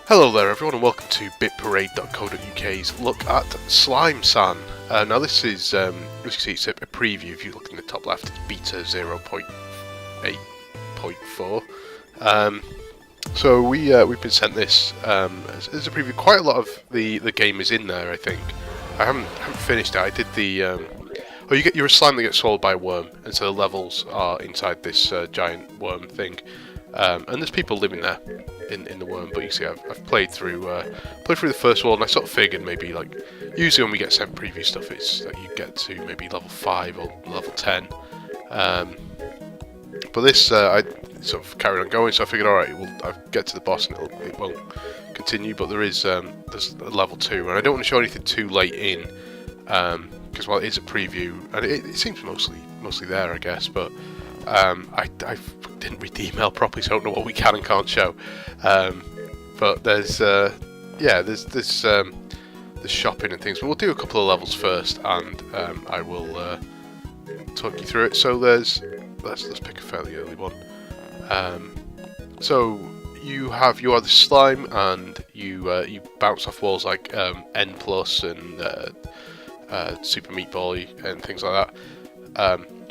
Hello there everyone and welcome to bitparade.co.uk's look at Slime San. Now this is, as you can see, it's a preview. If you look in the top left, it's beta 0.8.4. So we've been sent this as a preview. Quite a lot of the game is in there, I think. I haven't finished it. I did the you're a slime that gets swallowed by a worm, and so the levels are inside this giant worm thing. And there's people living there in the worm, but you see I've played through the first world, and I sort of figured maybe, like, usually when we get sent preview stuff, it's that you get to maybe level 5 or level 10. But this I sort of carried on going, so I figured, alright, I'll get to the boss and it won't continue. But there's a level 2, and I don't want to show anything too late in, because while it is a preview, and it seems mostly there, I guess, but I didn't read the email properly, so I don't know what we can and can't show. But there's shopping and things. But we'll do a couple of levels first, and I will talk you through it. So let's pick a fairly early one. So you are the slime, and you bounce off walls like N+ and Super Meat Ball and things like that.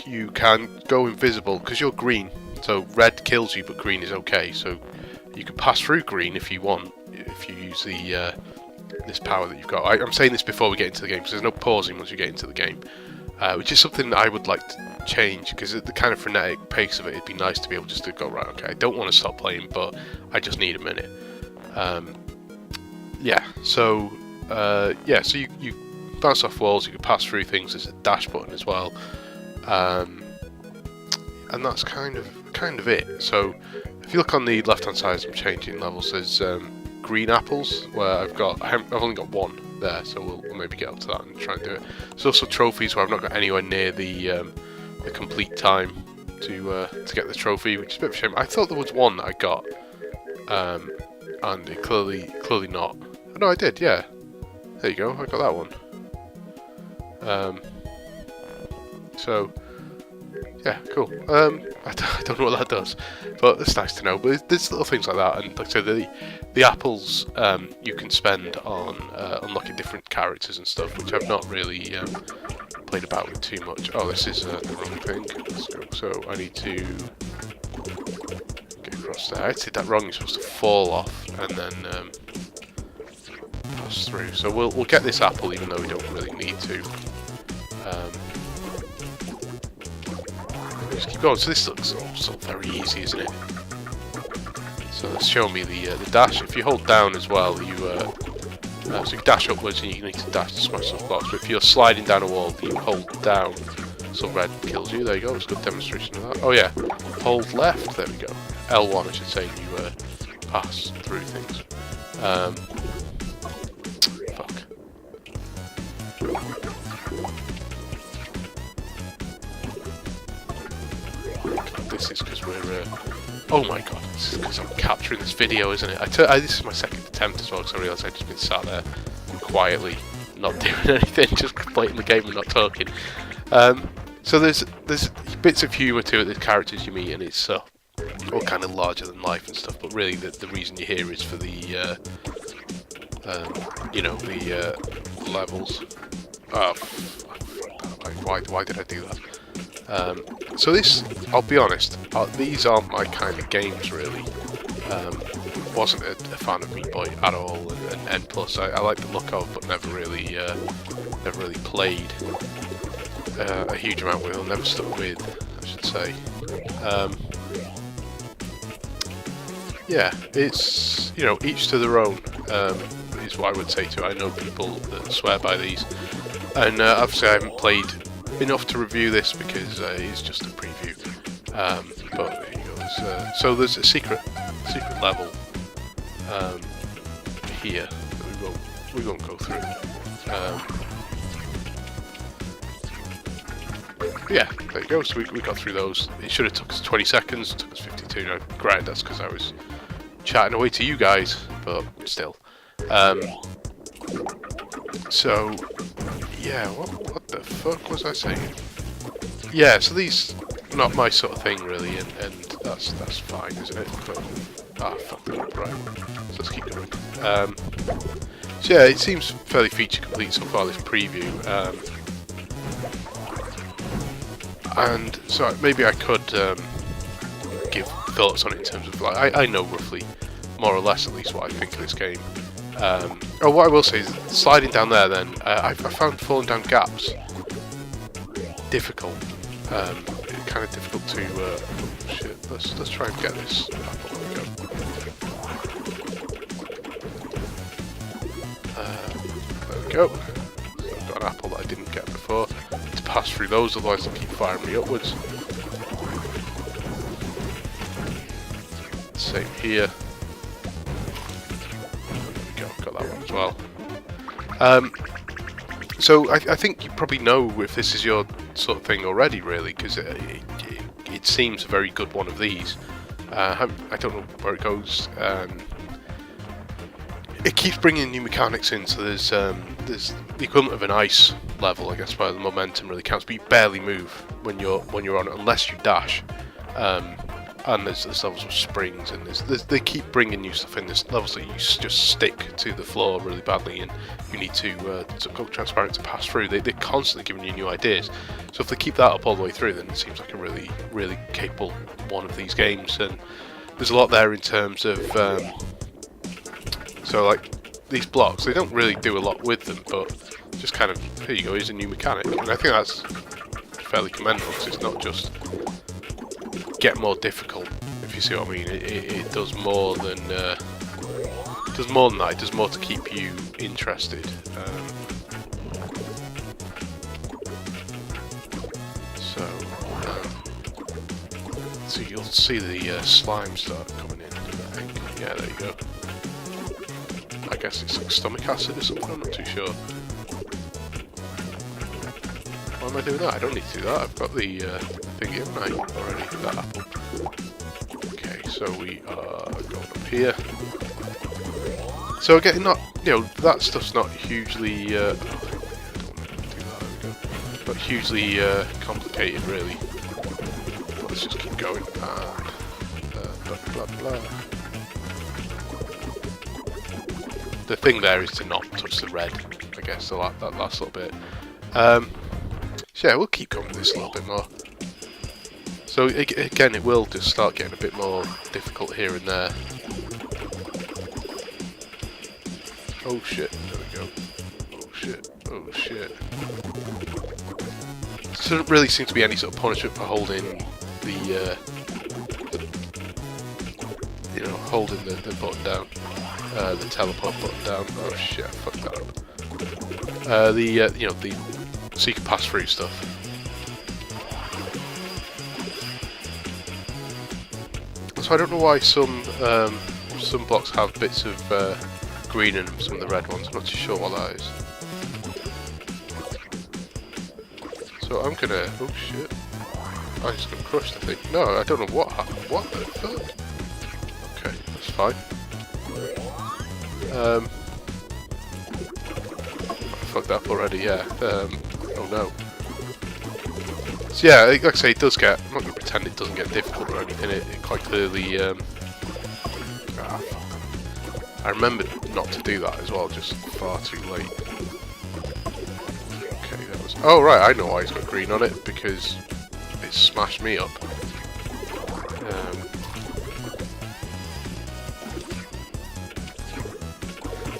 You can go invisible because you're green, so red kills you but green is okay, so you can pass through green if you want, if you use the this power that you've got. I'm saying this before we get into the game because there's no pausing once you get into the game, which is something that I would like to change, because at the kind of frenetic pace of it, it'd be nice to be able just to go, right, okay, I don't want to stop playing, but I just need a minute. So you bounce off walls, you can pass through things. There's a dash button as well. And that's kind of it. So if you look on the left hand side, I'm changing levels. There's green apples, where I've only got one there, so we'll maybe get up to that and try and do it. There's also trophies where I've not got anywhere near the complete time to get the trophy, which is a bit of a shame. I thought there was one that I got, and it clearly not. Oh, no, I did. Yeah, there you go. I got that one. So, yeah, cool. I don't know what that does, but it's nice to know. But there's little things like that, and like I said, the apples you can spend on unlocking different characters and stuff, which I've not really played about with too much. Oh, this is the wrong thing. Let's go. So I need to get across there. I did that wrong. You're supposed to fall off and then pass through. So we'll get this apple, even though we don't really need to. Just keep going. So this looks also very easy, isn't it? So let's show me the dash. If you hold down as well, so you dash upwards and you need to dash to smash some blocks. But if you're sliding down a wall, you hold down, so red kills you. There you go. It's a good demonstration of that. Oh yeah, hold left. There we go. L1, I should say. You pass through things. Fuck. This is because we're oh my god, this is because I'm capturing this video, isn't it? This is my second attempt as well, because I realised I'd just been sat there quietly not doing anything, just playing the game and not talking. So there's bits of humour to it, there's characters you meet, and it's all kind of larger than life and stuff, but really the reason you're here is for the the levels. Oh, why did I do that? So this, I'll be honest, these aren't my kind of games really. Wasn't a fan of Meat Boy at all, and N+. I like the look of, but never really played a huge amount with, or never stuck with, I should say. Yeah, it's, each to their own, is what I would say to it. I know people that swear by these, and obviously I haven't played enough to review this because it's just a preview. But there you go. So there's a secret level here that we won't go through. Yeah, there you go. So we got through those. It should have took us 20 seconds. It took us 52. Now, granted, that's because I was chatting away to you guys, but still. So, yeah, what the fuck was I saying? Yeah, so these not my sort of thing really, and that's fine, isn't it? But Ah, fuck that up, right. So let's keep going. So yeah, it seems fairly feature complete so far, this preview. And so maybe I could give thoughts on it in terms of, like, I know roughly, more or less at least, what I think of this game. Oh, what I will say is, sliding down there then, I found falling down gaps difficult. Kind of difficult to, oh shit, let's try and get this apple. There we go. There we go. So I've got an apple that I didn't get before. To pass through those, otherwise they'll keep firing me upwards. Same here. There we go, got that one as well. So I think you probably know if this is your sort of thing already, really, because it seems a very good one of these. I don't know where it goes. It keeps bringing new mechanics in, so there's the equivalent of an ice level, I guess, where the momentum really counts, but you barely move when you're on it unless you dash. And there's levels of springs, and they keep bringing new stuff in. There's levels that you just stick to the floor really badly, and you need to go transparent to pass through. They're constantly giving you new ideas. So if they keep that up all the way through, then it seems like a really, really capable one of these games. And there's a lot there in terms of so like these blocks, they don't really do a lot with them, but just kind of, here you go, here's a new mechanic. And I think that's fairly commendable, because it's not just get more difficult, if you see what I mean. It does more than that. It does more to keep you interested. So you'll see the slime start coming in, I think. Yeah, there you go. I guess it's like stomach acid or something, I'm not too sure. Why am I doing that? I don't need to do that. I've got the thing, haven't I, already, that apple. Okay, so we are going up here. So again, not, that stuff's not hugely, I don't want to do that, there we go. Not hugely complicated, really. But let's just keep going. Blah, blah, blah. The thing there is to not touch the red, I guess, so that last little bit. So yeah, we'll keep going with this a little bit more. So again, it will just start getting a bit more difficult here and there. Oh shit, there we go. Oh shit, oh shit. So there doesn't really seem to be any sort of punishment for holding holding the button down. The teleport button down. Oh shit, I fucked that up. So you can pass through stuff. So I don't know why some blocks have bits of green in them, some of the red ones. I'm not too sure what that is. So I'm gonna. Oh shit! I'm just gonna crush the thing. No, I don't know what happened. What the fuck? Okay, that's fine. I fucked up already. Yeah. Oh no. So yeah, like I say, it does get. I'm not gonna pretend it doesn't get difficult or anything. It quite clearly. I remembered not to do that as well, just far too late. Okay, that was. Oh right, I know why it's got green on it, because it smashed me up.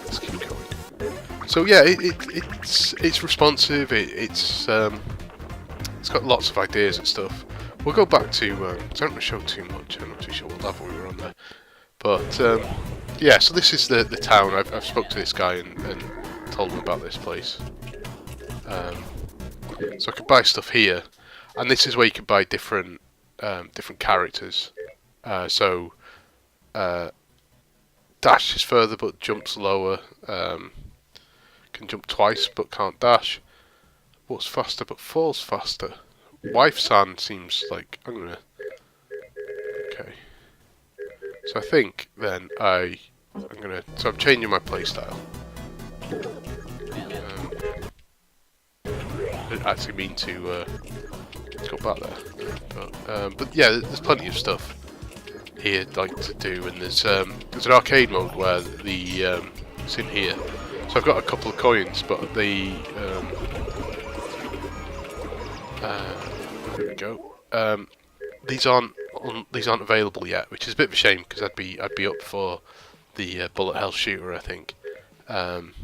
Let's keep going. So yeah, it's responsive. It's got lots of ideas and stuff. We'll go back to. I don't want to show too much. I'm not too sure what level we were on there, but yeah. So this is the town. I've spoke to this guy and told him about this place. So I could buy stuff here, and this is where you can buy different characters. So dashes further but jumps lower. Can jump twice but can't dash. Walks faster but falls faster. Wife's hand seems like I'm gonna. Okay. So I think then I'm gonna. So I'm changing my playstyle. I didn't actually mean to go back there, but yeah, there's plenty of stuff. here like to do, and there's an arcade mode where it's in here. So I've got a couple of coins, but there we go. These aren't available yet, which is a bit of a shame because I'd be up for the bullet hell shooter, I think. And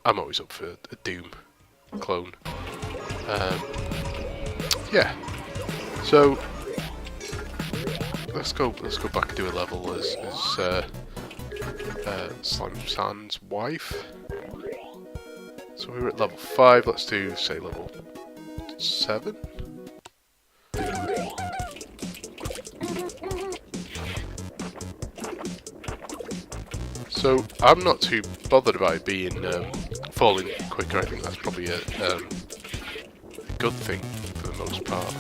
I'm always up for a Doom clone. Yeah. So let's go back and do a level as Slime Sand's wife. So we were at level 5. Let's do, say, level 7. So I'm not too bothered about it being falling quicker. I think that's probably a good thing for the most part.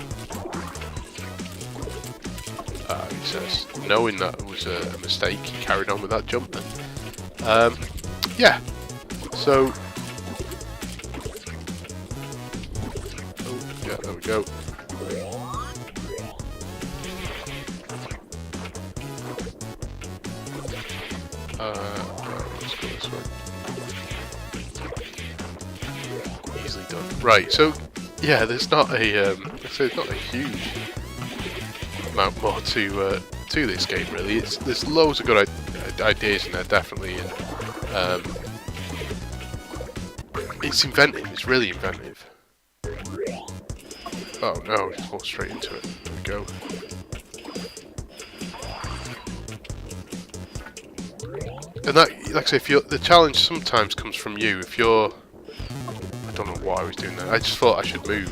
He says, knowing that was a mistake, he carried on with that jump then. Yeah. So, oh, yeah, there we go. Let's go this way. Easily done. Right, so yeah, there's not a there's not a huge amount more to this game really. There's loads of good ideas in there, definitely, and it's inventive. It's really inventive. Oh no, just fall straight into it. There we go. And that, like I say, the challenge sometimes comes from you. If you're, I don't know why I was doing that. I just thought I should move.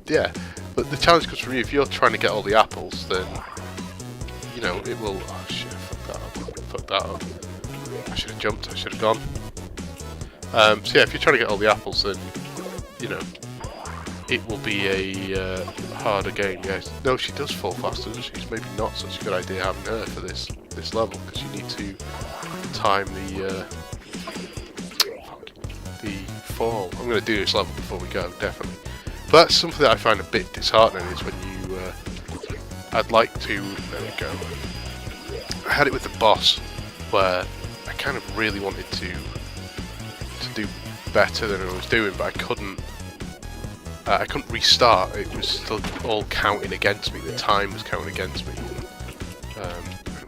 Yeah, but the challenge comes from you. If you're trying to get all the apples, then you know it will. Oh shit! Fuck that up. I should have jumped. I should have gone. So yeah, if you're trying to get all the apples, then you know it will be a harder game. Yes. No, she does fall faster, doesn't she? It's maybe not such a good idea having her for this level, because you need to time the fall. I'm going to do this level before we go, definitely. But that's something that I find a bit disheartening, is when you I'd like to, there we go. I had it with the boss where I kind of really wanted to do better than I was doing, but I couldn't restart. It was still all counting against me. The time was counting against me.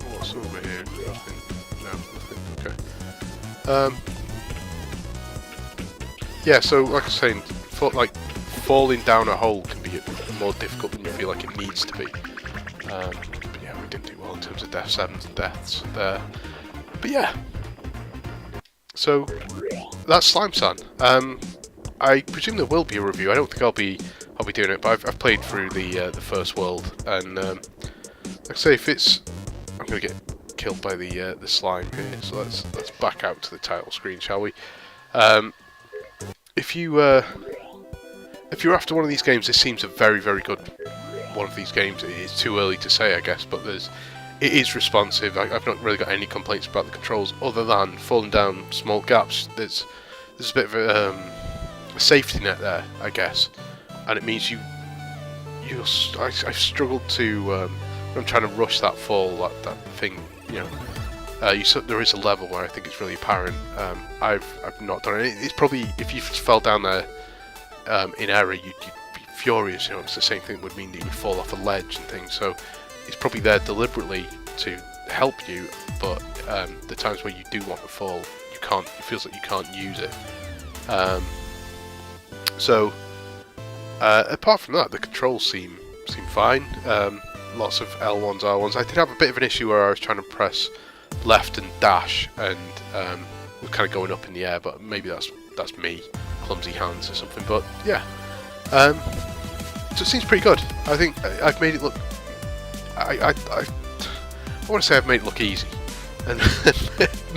What's over here? Nothing. No, nothing. Okay. Yeah. So, like I was saying, falling down a hole can be more difficult than you feel like it needs to be. But yeah, we didn't do well in terms of deaths and deaths there. But yeah. So that's Slime Sand. I presume there will be a review. I don't think I'll be doing it, but I've played through the first world, and like I say, if it's, I'm gonna get killed by the slime here. So let's back out to the title screen, shall we? If you're after one of these games, this seems a very, very good one of these games. It's too early to say, I guess, but it is responsive. I've not really got any complaints about the controls, other than falling down small gaps. There's a bit of a safety net there, I guess, and it means I've struggled to when I'm trying to rush that fall, that thing, you know. There is a level where I think it's really apparent. I've not done it. It's probably, if you fell down there in error, you'd be furious. You know, it's the same thing that would mean that you would fall off a ledge and things. So it's probably there deliberately to help you, but the times where you do want to fall, you can't. It feels like you can't use it. So apart from that, the controls seem fine. Lots of L1s, R1s. I did have a bit of an issue where I was trying to press left and dash, and was kind of going up in the air, but maybe that's me, clumsy hands or something. But yeah, so it seems pretty good. I think I've made it look. I want to say I've made it look easy, and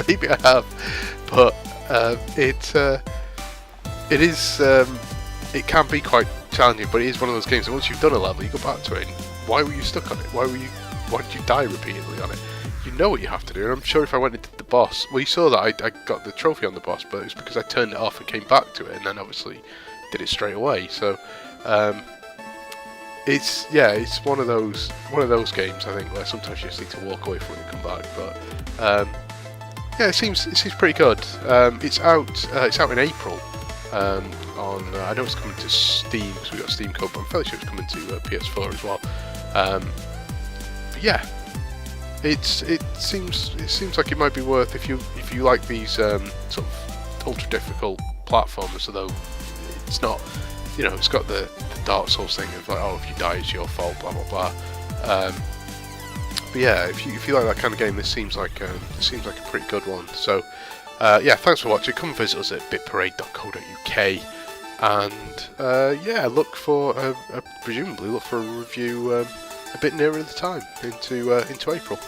maybe I have, but it is. It can be quite challenging, but it is one of those games that once you've done a level, you go back to it, and why were you stuck on it? Why did you die repeatedly on it? You know what you have to do, and I'm sure if I went into the boss, well, you saw that I got the trophy on the boss, but it was because I turned it off and came back to it, and then obviously did it straight away. So it's one of those games, I think, where sometimes you just need to walk away from it and come back. But yeah, it seems pretty good. It's out in April. I know it's coming to Steam because we got a Steam code, but I'm fairly sure it's coming to PS4 as well. But yeah, it seems like it might be worth if you like these sort of ultra difficult platformers. Although it's not, it's got the Dark Souls thing of like, oh, if you die, it's your fault, blah blah blah. But yeah, if you like that kind of game, this seems like a pretty good one. So yeah, thanks for watching. Come visit us at bitparade.co.uk, and yeah, presumably look for a review a bit nearer the time into April.